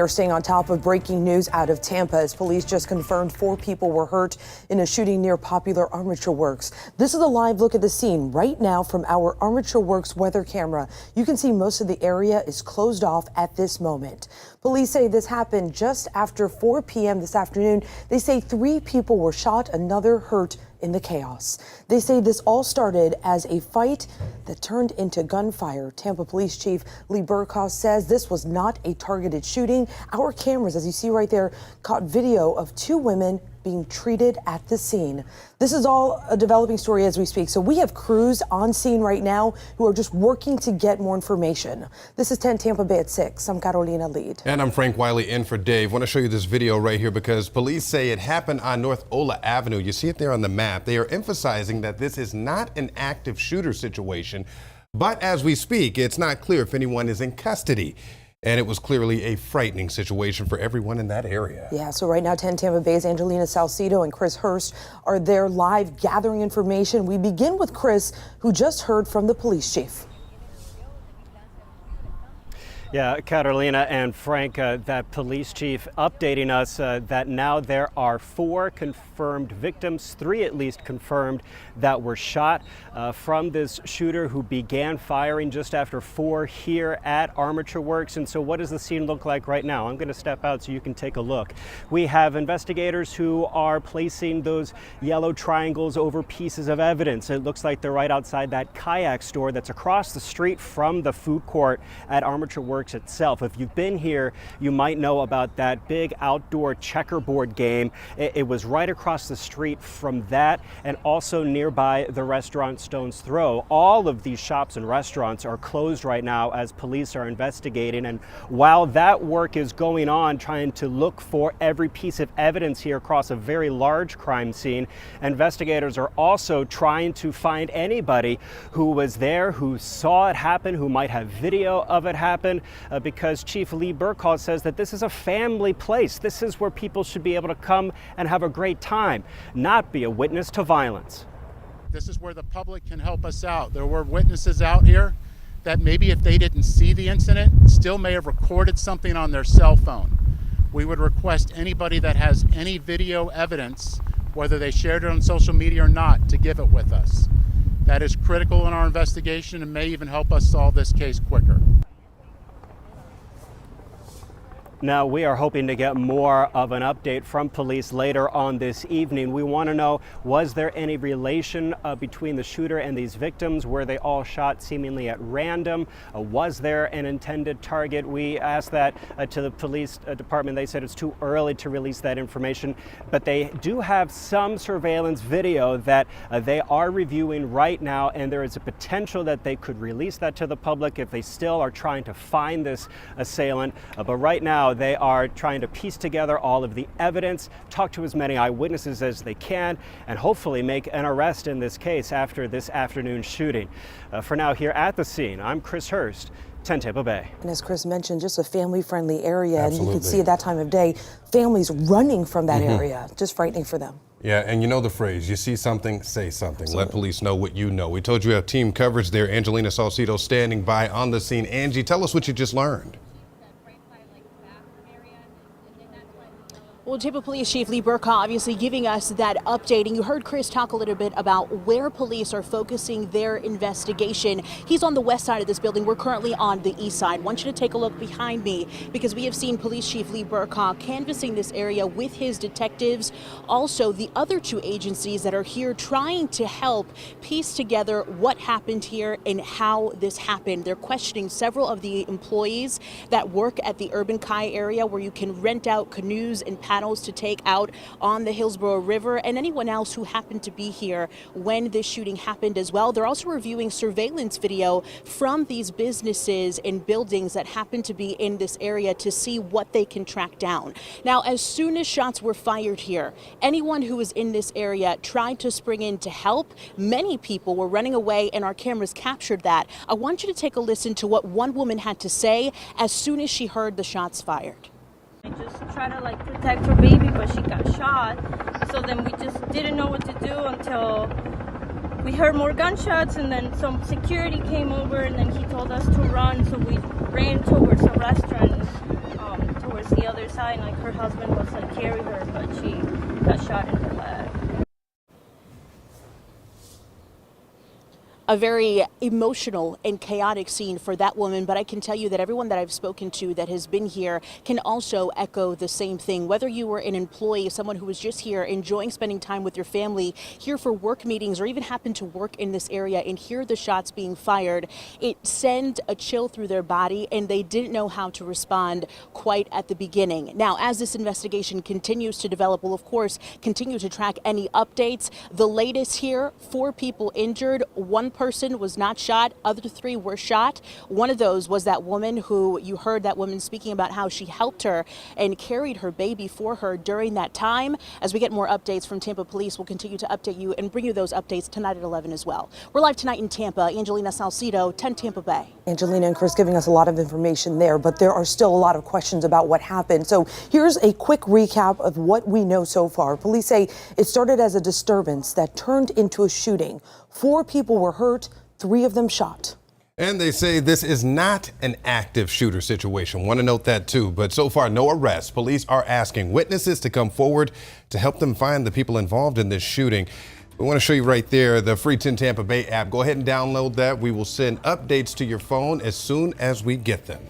We're staying on top of breaking news out of Tampa as police just confirmed 4 people were hurt in a shooting near popular Armature Works. This is a live look at the scene right now from our Armature Works weather camera. You can see most of the area is closed off at this moment. Police say this happened just after 4 p.m. this afternoon. They say 3 people were shot, another hurt in the chaos. They say this all started as a fight that turned into gunfire. Tampa Police Chief Bercaw says this was not a targeted shooting. Our cameras, as you see right there, caught video of 2 women being treated at the scene. This is all a developing story as we speak. So we have crews on scene right now who are just working to get more information. This is 10 Tampa Bay at 6. I'm Carolina Lead. And I'm Frank Wiley in for Dave. I want to show you this video right here because police say it happened on North Ola Avenue. You see it there on the map. They are emphasizing that this is not an active shooter situation, but as we speak, it's not clear if anyone is in custody. And it was clearly a frightening situation for everyone in that area. Yeah, so right now 10 Tampa Bay's Angelina Salcido and Chris Hurst are there live gathering information. We begin with Chris, who just heard from the police chief. Yeah, Carolina and Frank, that police chief updating us that now there are 4 confirmed victims, 3 at least confirmed, that were shot from this shooter who began firing just after 4 here at Armature Works. And so what does the scene look like right now? I'm going to step out so you can take a look. We have investigators who are placing those yellow triangles over pieces of evidence. It looks like they're right outside that kayak store that's across the street from the food court at Armature Works itself. If you've been here, you might know about that big outdoor checkerboard game. It was right across the street from that and also nearby the restaurant Stone's Throw. All of these shops and restaurants are closed right now as police are investigating. And while that work is going on, trying to look for every piece of evidence here across a very large crime scene, investigators are also trying to find anybody who was there, who saw it happen, who might have video of it happen. Because Chief Bercaw says that this is a family place. This is where people should be able to come and have a great time, not be a witness to violence. This is where the public can help us out. There were witnesses out here that maybe if they didn't see the incident, still may have recorded something on their cell phone. We would request anybody that has any video evidence, whether they shared it on social media or not, to give it with us. That is critical in our investigation and may even help us solve this case quicker. Now, we are hoping to get more of an update from police later on this evening. We want to know, was there any relation between the shooter and these victims? Were they all shot seemingly at random? Was there an intended target? We asked that to the police department. They said it's too early to release that information, but they do have some surveillance video that they are reviewing right now, and there is a potential that they could release that to the public if they still are trying to find this assailant. But right now, they are trying to piece together all of the evidence, talk to as many eyewitnesses as they can, and hopefully make an arrest in this case after this afternoon's shooting. For now, here at the scene, I'm Chris Hurst, 10 Tampa Bay. And as Chris mentioned, just a family-friendly area. Absolutely. And you can see at that time of day, families running from that area, just frightening for them. Yeah, and you know the phrase, you see something, say something. Absolutely. Let police know what you know. We told you we have team coverage there. Angelina Salcido standing by on the scene. Angie, tell us what you just learned. Well, Tampa Police Chief Bercaw obviously giving us that update, and you heard Chris talk a little bit about where police are focusing their investigation. He's on the west side of this building. We're currently on the east side. I want you to take a look behind me because we have seen Police Chief Bercaw canvassing this area with his detectives. Also, the other 2 agencies that are here trying to help piece together what happened here and how this happened. They're questioning several of the employees that work at the Urban Kai area where you can rent out canoes and paddles to take out on the Hillsborough River, and anyone else who happened to be here when this shooting happened as well. They're also reviewing surveillance video from these businesses and buildings that happen to be in this area to see what they can track down. Now, as soon as shots were fired here, anyone who was in this area tried to spring in to help. Many people were running away, and our cameras captured that. I want you to take a listen to what one woman had to say as soon as she heard the shots fired. I just tried to protect her baby, but she got shot. So then we just didn't know what to do until we heard more gunshots, and then some security came over, and then he told us to run. So we ran towards a restaurant, towards the other side, and like her husband was like carry her, but she got shot in her leg. A very emotional and chaotic scene for that woman, but I can tell you that everyone that I've spoken to that has been here can also echo the same thing. Whether you were an employee, someone who was just here enjoying spending time with your family, here for work meetings, or even happened to work in this area and hear the shots being fired, it sent a chill through their body, and they didn't know how to respond quite at the beginning. Now, as this investigation continues to develop, we'll of course continue to track any updates. The latest here, 4 people injured, 1 person was not shot, other 3 were shot. One of those was that woman who you heard that woman speaking about how she helped her and carried her baby for her during that time. As we get more updates from Tampa Police, we'll continue to update you and bring you those updates tonight at 11 as well. We're live tonight in Tampa. Angelina Salcido, 10 Tampa Bay. Angelina and Chris giving us a lot of information there, but there are still a lot of questions about what happened. So here's a quick recap of what we know so far. Police say it started as a disturbance that turned into a shooting. 4 people were hurt, 3 of them shot. And they say this is not an active shooter situation. Want to note that too. But so far, no arrests. Police are asking witnesses to come forward to help them find the people involved in this shooting. We want to show you right there the free 10 Tampa Bay app. Go ahead and download that. We will send updates to your phone as soon as we get them.